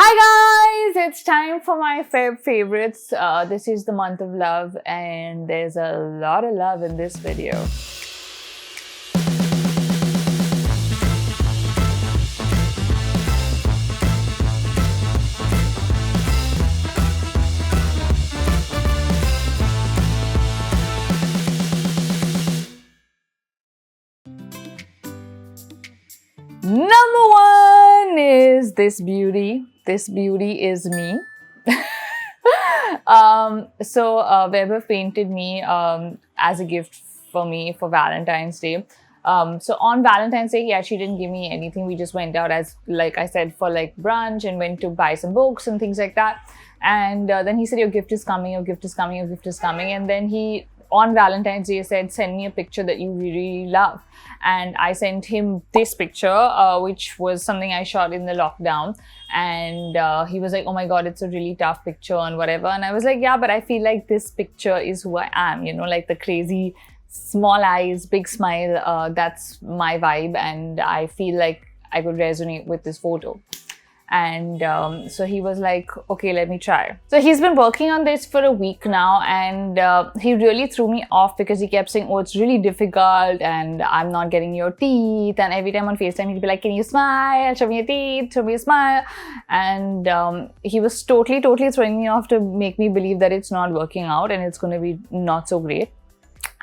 Hi guys, it's time for my favorites. This is the month of love and there's a lot of love in this video. Number one is this beauty. This beauty is me. Weber painted me as a gift for me for Valentine's Day. So on Valentine's Day, he actually didn't give me anything. We just went out, as like I said, for like brunch and went to buy some books and things like that. And then he said, your gift is coming, your gift is coming, your gift is coming. And then he, on Valentine's Day, said, send me a picture that you really love. And I sent him this picture, which was something I shot in the lockdown. And he was like, oh my God, it's a really tough picture and whatever. And I was like, yeah, but I feel like this picture is who I am, you know, like the crazy small eyes, big smile. That's my vibe. And I feel like I could resonate with this photo. And so he was like, okay, let me try. So he's been working on this for a week now, and he really threw me off because he kept saying, oh, it's really difficult and I'm not getting your teeth. And every time on FaceTime, he'd be like, can you smile? Show me your teeth, show me a smile. And he was totally throwing me off to make me believe that it's not working out and it's going to be not so great.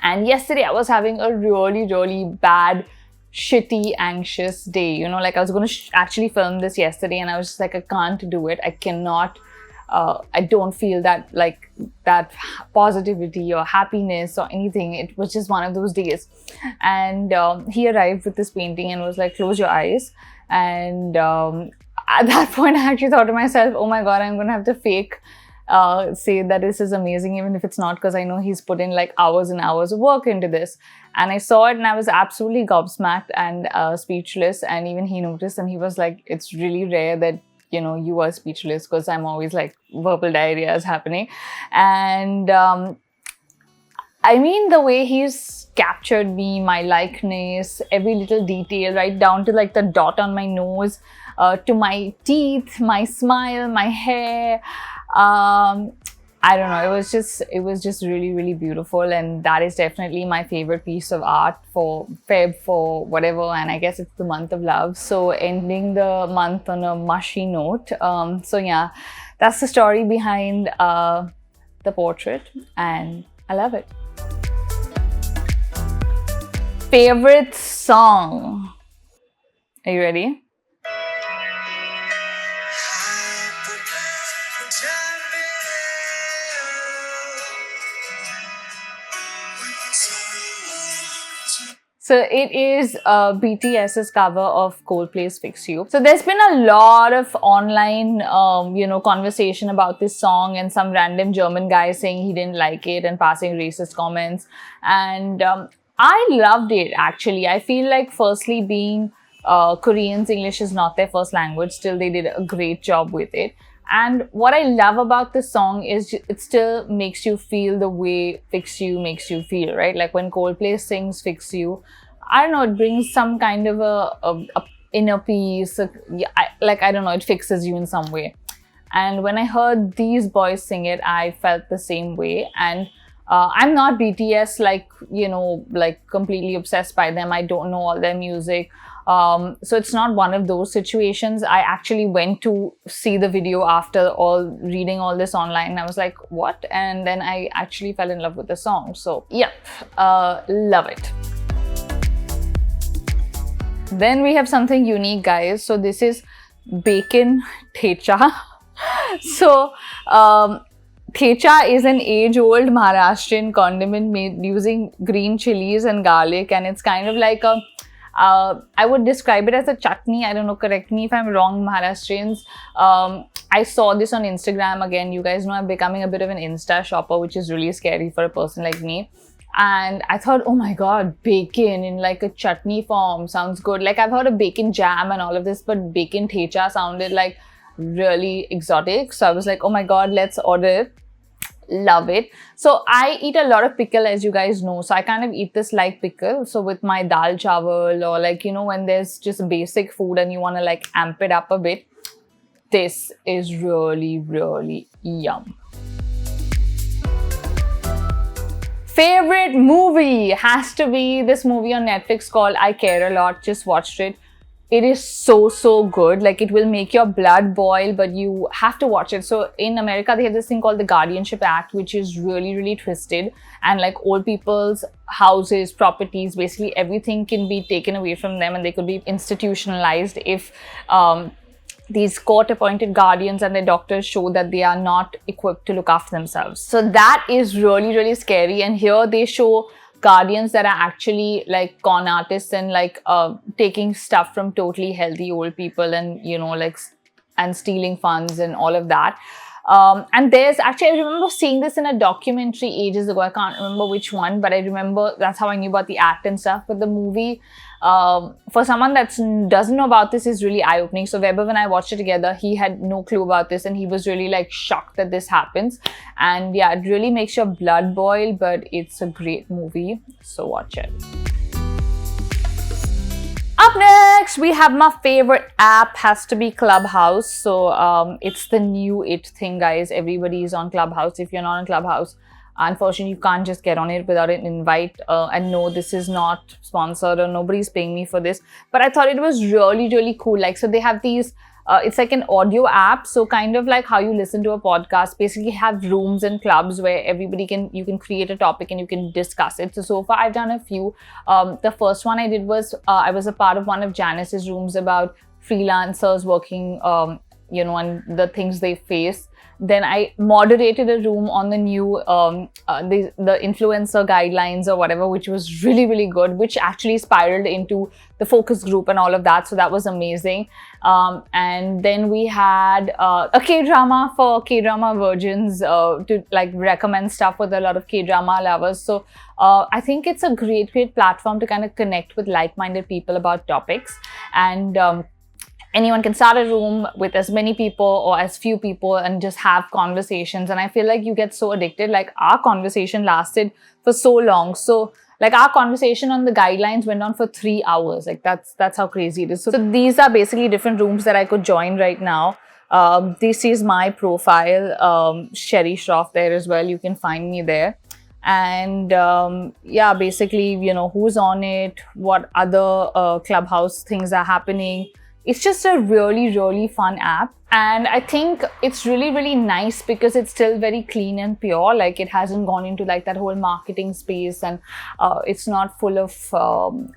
And yesterday I was having a really bad, shitty, anxious day, you know, like I was going to actually film this yesterday and I was just like, I can't do it. I cannot, I don't feel that like that positivity or happiness or anything. It was just one of those days. And he arrived with this painting and was like, close your eyes. And at that point, I actually thought to myself, oh my God, I'm going to have to fake say that this is amazing, even if it's not, because I know he's put in like hours and hours of work into this. And I saw it and I was absolutely gobsmacked and speechless. And even he noticed and he was like, it's really rare that, you know, you are speechless, because I'm always like verbal diarrhea is happening. And I mean, the way he's captured me, my likeness, every little detail, right down to like the dot on my nose, to my teeth, my smile, my hair. I don't know, it was just really beautiful, and that is definitely my favorite piece of art for Feb, for whatever. And I guess it's the month of love, so ending the month on a mushy note. So yeah, that's the story behind the portrait, and I love it. Favorite song? Are you ready? So it is BTS's cover of Coldplay's Fix You. So there's been a lot of online, conversation about this song, and some random German guy saying he didn't like it and passing racist comments. And I loved it, actually. I feel like, firstly, being Koreans, English is not their first language. Still, they did a great job with it. And what I love about this song is it still makes you feel the way Fix You makes you feel, right? Like when Coldplay sings Fix You, I don't know, it brings some kind of a inner peace. I don't know, it fixes you in some way. And when I heard these boys sing it, I felt the same way. And I'm not BTS, like completely obsessed by them. I don't know all their music. So it's not one of those situations. I actually went to see the video after reading all this online, and I was like, what? And then I actually fell in love with the song. So yep, love it. Then we have something unique, guys. So this is bacon Thecha. So Thecha is an age-old Maharashtrian condiment made using green chilies and garlic, and it's kind of like a I would describe it as a chutney. I don't know, correct me if I'm wrong, Maharashtrians. I saw this on Instagram. Again, you guys know I'm becoming a bit of an Insta shopper, which is really scary for a person like me. And I thought, oh my God, bacon in like a chutney form sounds good. Like, I've heard of bacon jam and all of this, but bacon Thecha sounded like really exotic. So I was like, oh my God, let's order it. Love it. So I eat a lot of pickle, as you guys know. So I kind of eat this like pickle. So with my dal chawal, or like, you know, when there's just basic food and you want to like amp it up a bit, this is really, really yum. Favorite movie has to be this movie on Netflix called I Care a Lot. Just watched it. It is so good. Like, it will make your blood boil, but you have to watch it. So in America, they have this thing called the Guardianship Act, which is really twisted. And like, old people's houses, properties, basically everything can be taken away from them, and they could be institutionalized if these court-appointed guardians and their doctors show that they are not equipped to look after themselves. So that is really scary. And here they show guardians that are actually like con artists and like taking stuff from totally healthy old people, and you know, like, and stealing funds and all of that. And there's actually, I remember seeing this in a documentary ages ago. I can't remember which one, but I remember that's how I knew about the act and stuff. But the movie, for someone that doesn't know about this, is really eye-opening. So Weber, when I watched it together, he had no clue about this, and he was really like shocked that this happens. And yeah, it really makes your blood boil, but it's a great movie, so watch it. Up next, we have my favorite app, has to be Clubhouse. So it's the new it thing, guys. Everybody is on Clubhouse. If you're not on Clubhouse, unfortunately, you can't just get on it without an invite. And no, this is not sponsored or nobody's paying me for this. But I thought it was really cool. Like, so they have these, it's like an audio app. So kind of like how you listen to a podcast, basically have rooms and clubs where everybody you can create a topic and you can discuss it. So far I've done a few. The first one I did was, I was a part of one of Janice's rooms about freelancers working, you know, and the things they face. Then I moderated a room on the new, the influencer guidelines or whatever, which was really good, which actually spiraled into the focus group and all of that. So that was amazing. And then we had a K-drama for K-drama virgins to like recommend stuff with a lot of K-drama lovers. So I think it's a great platform to kind of connect with like-minded people about topics. And anyone can start a room with as many people or as few people and just have conversations. And I feel like you get so addicted. Like, our conversation lasted for so long. So like, our conversation on the guidelines went on for 3 hours. Like, that's how crazy it is. So these are basically different rooms that I could join right now. This is my profile, Sherry Shroff there as well. You can find me there. And yeah, basically, you know, who's on it, what other Clubhouse things are happening. It's just a really fun app, and I think it's really nice because it's still very clean and pure. Like, it hasn't gone into like that whole marketing space, and it's not full of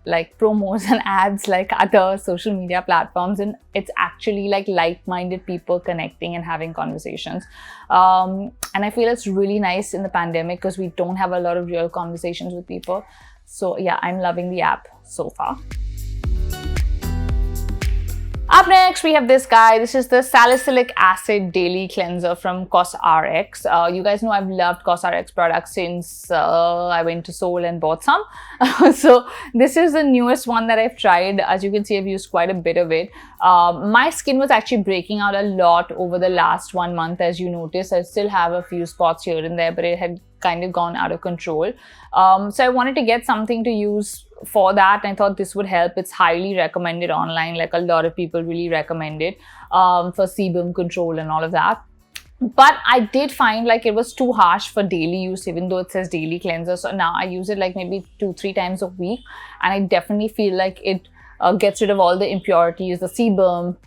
like promos and ads like other social media platforms, and it's actually like like-minded people connecting and having conversations. And I feel it's really nice in the pandemic because we don't have a lot of real conversations with people. So yeah, I'm loving the app so far. Up next, we have this guy. This is the Salicylic Acid Daily Cleanser from Cosrx. You guys know I've loved Cosrx products since I went to Seoul and bought some. So this is the newest one that I've tried. As you can see, I've used quite a bit of it. My skin was actually breaking out a lot over the last 1 month, as you notice. I still have a few spots here and there, but it had kind of gone out of control. So I wanted to get something to use for that, and I thought this would help. It's highly recommended online. Like, a lot of people really recommend it for sebum control and all of that. But I did find like it was too harsh for daily use, even though it says daily cleanser. So now I use it like maybe 2-3 times a week, and I definitely feel like it gets rid of all the impurities, the sebum,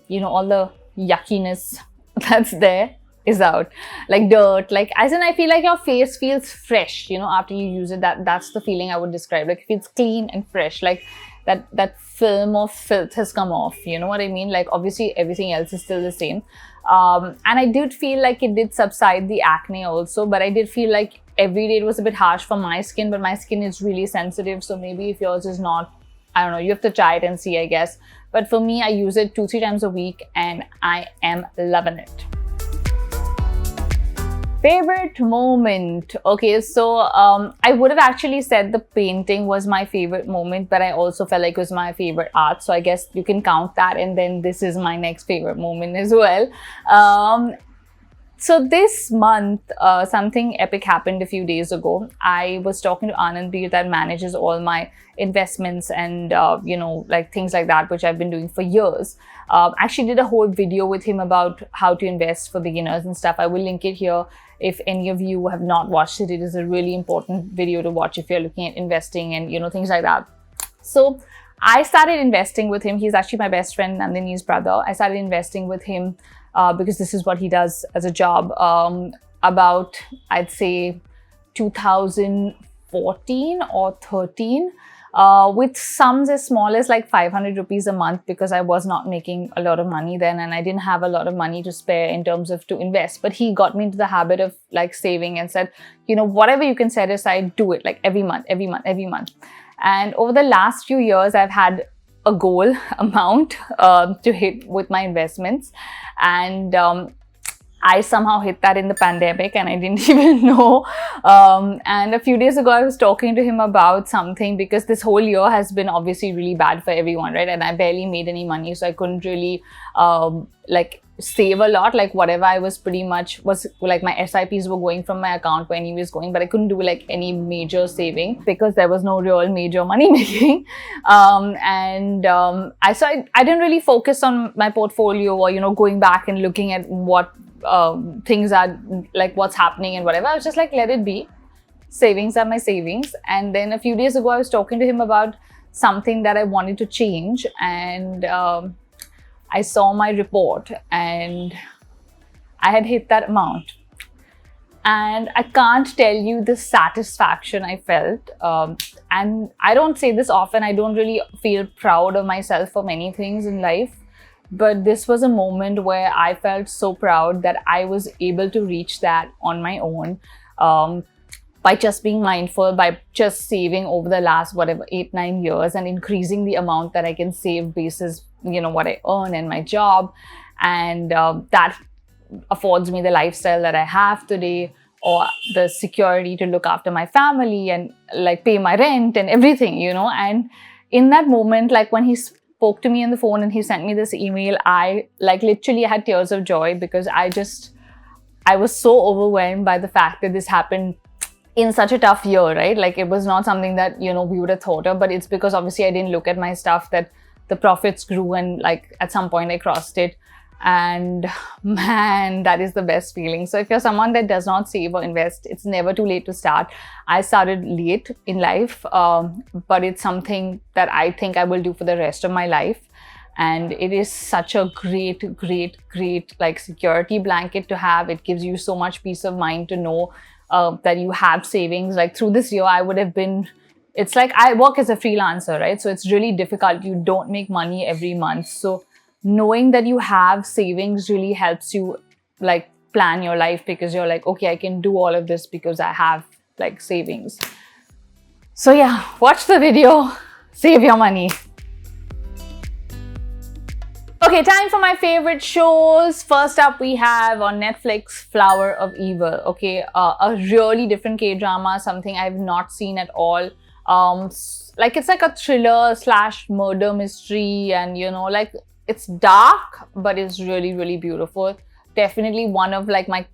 you know, all the yuckiness that's there is out, like dirt, like, as in, I feel like your face feels fresh, you know, after you use it. That's the feeling I would describe. Like, it feels clean and fresh, like that film of filth has come off, you know what I mean? Like, obviously everything else is still the same. And I did feel like it did subside the acne also, but I did feel like every day it was a bit harsh for my skin, but my skin is really sensitive. So maybe if yours is not, I don't know, you have to try it and see, I guess. But for me, I use it 2-3 times a week and I am loving it. Favorite moment. Okay, so I would have actually said the painting was my favorite moment, but I also felt like it was my favorite art. So I guess you can count that, and then this is my next favorite moment as well. So this month, something epic happened a few days ago. I was talking to Anand that manages all my investments and, like things like that, which I've been doing for years. Actually did a whole video with him about how to invest for beginners and stuff. I will link it here. If any of you have not watched it, it is a really important video to watch if you're looking at investing and, things like that. So I started investing with him. He's actually my best friend, Nandini's brother. I started investing with him because this is what he does as a job. About, I'd say, 2014 or 13, with sums as small as like 500 rupees a month, because I was not making a lot of money then and I didn't have a lot of money to spare in terms of to invest. But he got me into the habit of like saving and said, whatever you can set aside, do it like every month. And over the last few years, I've had a goal amount to hit with my investments. And I somehow hit that in the pandemic and I didn't even know. And a few days ago, I was talking to him about something, because this whole year has been obviously really bad for everyone, right? And I barely made any money, so I couldn't really save a lot. Like whatever I was pretty much was like my SIPs were going from my account when he was going, but I couldn't do like any major saving because there was no real major money making. I didn't really focus on my portfolio or, going back and looking at what things are like, what's happening and whatever. I was just like, let it be. Savings are my savings. And then a few days ago, I was talking to him about something that I wanted to change, and I saw my report and I had hit that amount. And I can't tell you the satisfaction I felt. And I don't say this often. I don't really feel proud of myself for many things in life. But this was a moment where I felt so proud that I was able to reach that on my own, by just being mindful, by just saving over the last, 8-9 years and increasing the amount that I can save basis, what I earn and my job. And that affords me the lifestyle that I have today, or the security to look after my family and like pay my rent and everything, And in that moment, like when he spoke to me on the phone and he sent me this email, I like literally had tears of joy, because I was so overwhelmed by the fact that this happened in such a tough year, right? Like it was not something that, we would have thought of, but it's because obviously I didn't look at my stuff that the profits grew, and like at some point I crossed it. And man, that is the best feeling. So if you're someone that does not save or invest, it's never too late to start. I started late in life, but it's something that I think I will do for the rest of my life. And it is such a great like security blanket to have. It gives you so much peace of mind to know that you have savings. Like through this year, I would have been, it's like I work as a freelancer, right? So it's really difficult. You don't make money every month. So knowing that you have savings really helps you like plan your life, because you're like, okay, I can do all of this because I have like savings. So yeah, watch the video, save your money. Okay, time for my favorite shows. First up, we have on Netflix, Flower of Evil. Okay, a really different K-drama, something I've not seen at all. Like it's like a thriller / murder mystery, and like it's dark, but it's really beautiful. Definitely one of like my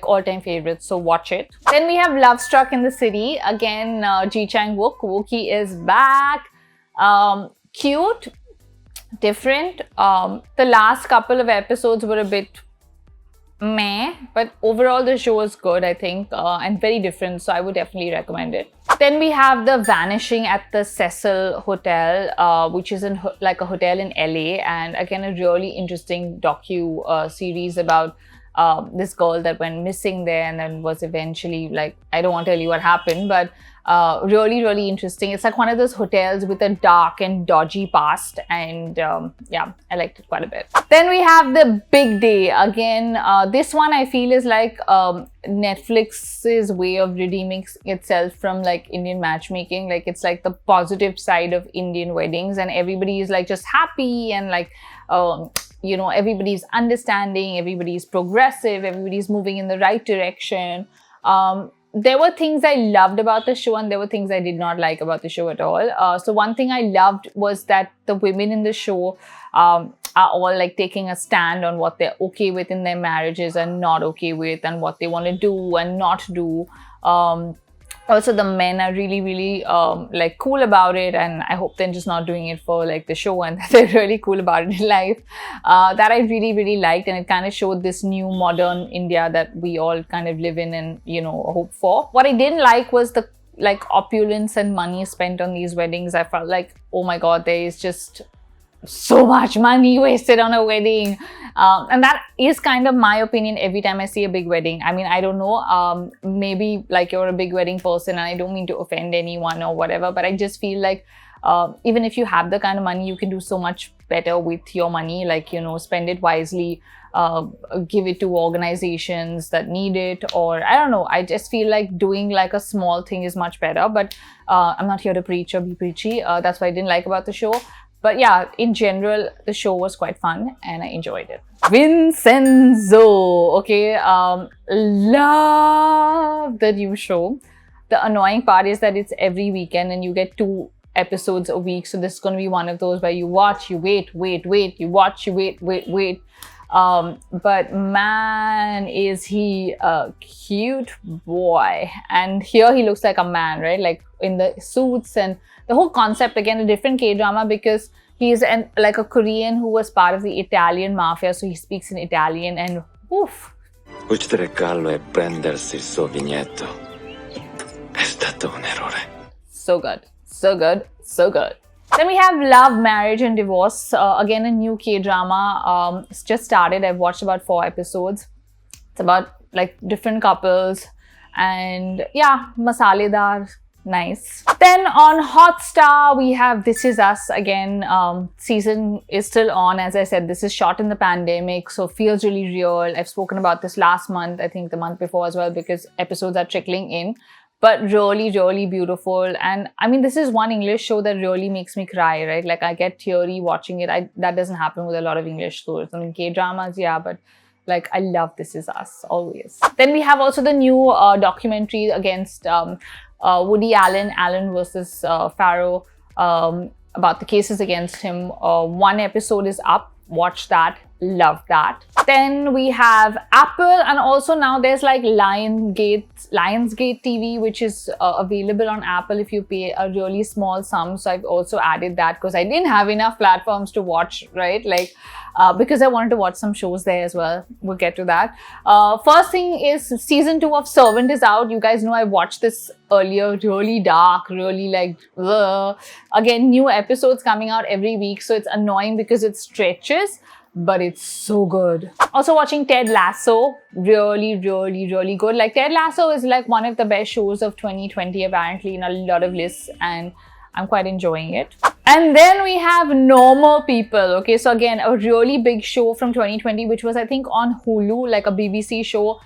all-time favorites, so watch it. Then we have Lovestruck in the City. Again, Ji Chang-wook. Wookie is back. Cute, different. The last couple of episodes were a bit meh, but overall the show is good, I think, and very different, so I would definitely recommend it. Then we have the Vanishing at the Cecil Hotel, which is like a hotel in LA, and again a really interesting docu series about this girl that went missing there and then was eventually like, I don't want to tell you what happened, but really interesting. It's like one of those hotels with a dark and dodgy past, and yeah, I liked it quite a bit. Then we have The Big Day. Again, this one I feel is like Netflix's way of redeeming itself from like Indian matchmaking. Like it's like the positive side of Indian weddings, and everybody is like just happy and like everybody's understanding, everybody's progressive, everybody's moving in the right direction. There were things I loved about the show, and there were things I did not like about the show at all. So one thing I loved was that the women in the show are all like taking a stand on what they're okay with in their marriages and not okay with, and what they want to do and not do. Also, the men are really like cool about it, and I hope they're just not doing it for like the show, and they're really cool about it in life. That I really liked, and it kind of showed this new modern India that we all kind of live in and, you know, hope for. What I didn't like was the like opulence and money spent on these weddings. I felt like, oh my god, there is just so much money wasted on a wedding, and that is kind of my opinion every time I see a big wedding. I mean, I don't know, maybe like you're a big wedding person, and I don't mean to offend anyone or whatever, but I just feel like even if you have the kind of money, you can do so much better with your money. Like, you know, spend it wisely, give it to organizations that need it, or I don't know, I just feel like doing like a small thing is much better. But I'm not here to preach or be preachy. That's what I didn't like about the show. But yeah, in general, the show was quite fun and I enjoyed it. Vincenzo, okay, love the new show. The annoying part is that it's every weekend and you get 2 episodes a week. So this is going to be one of those where you watch, you wait, you watch, you wait. But man, is he a cute boy. And here he looks like a man, right? Like in the suits and the whole concept, again, a different K-drama because he's like a Korean who was part of the Italian mafia, so he speaks in Italian and oof. Uccidere Carlo e prendersi il suo vignetto è stato un errore. So good. Then we have Love, Marriage and Divorce. Again, a new K-drama. It's just started. I've watched about 4 episodes. It's about like different couples and yeah, masaledar. Nice. Then on HotStar, we have This Is Us again. Season is still on. As I said, this is shot in the pandemic, so feels really real. I've spoken about this last month, I think the month before as well, because episodes are trickling in. But really beautiful. And I mean, this is one English show that really makes me cry, right? Like I get teary watching it. That doesn't happen with a lot of English shows. I mean, K-dramas, yeah, but like I love This Is Us always. Then we have also the new documentary against Woody Allen versus Farrow, about the cases against him. 1 episode is up. Watch that. Love that. Then we have Apple, and also now there's like Lionsgate TV, which is available on Apple if you pay a really small sum. So I've also added that because I didn't have enough platforms to watch, right? Like because I wanted to watch some shows there as well. We'll get to that. First thing is season 2 of Servant is out. You guys know I watched this earlier. Really dark, really like again, new episodes coming out every week, so it's annoying because it stretches, but it's so good. Also watching Ted Lasso, really good. Like Ted Lasso is like one of the best shows of 2020 apparently in a lot of lists, and I'm quite enjoying it. And then we have Normal People. Okay, so again, a really big show from 2020, which was I think on Hulu, like a BBC show,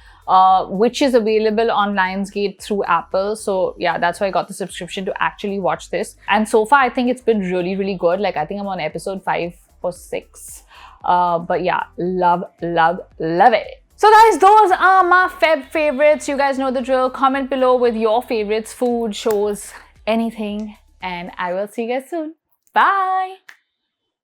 which is available on Lionsgate through Apple. So yeah, that's why I got the subscription to actually watch this. And so far, I think it's been really good. Like I think I'm on episode 5 or 6. But yeah, love it. So guys, those are my Feb favorites. You guys know the drill. Comment below with your favorites, food, shows, anything. And I will see you guys soon. Bye.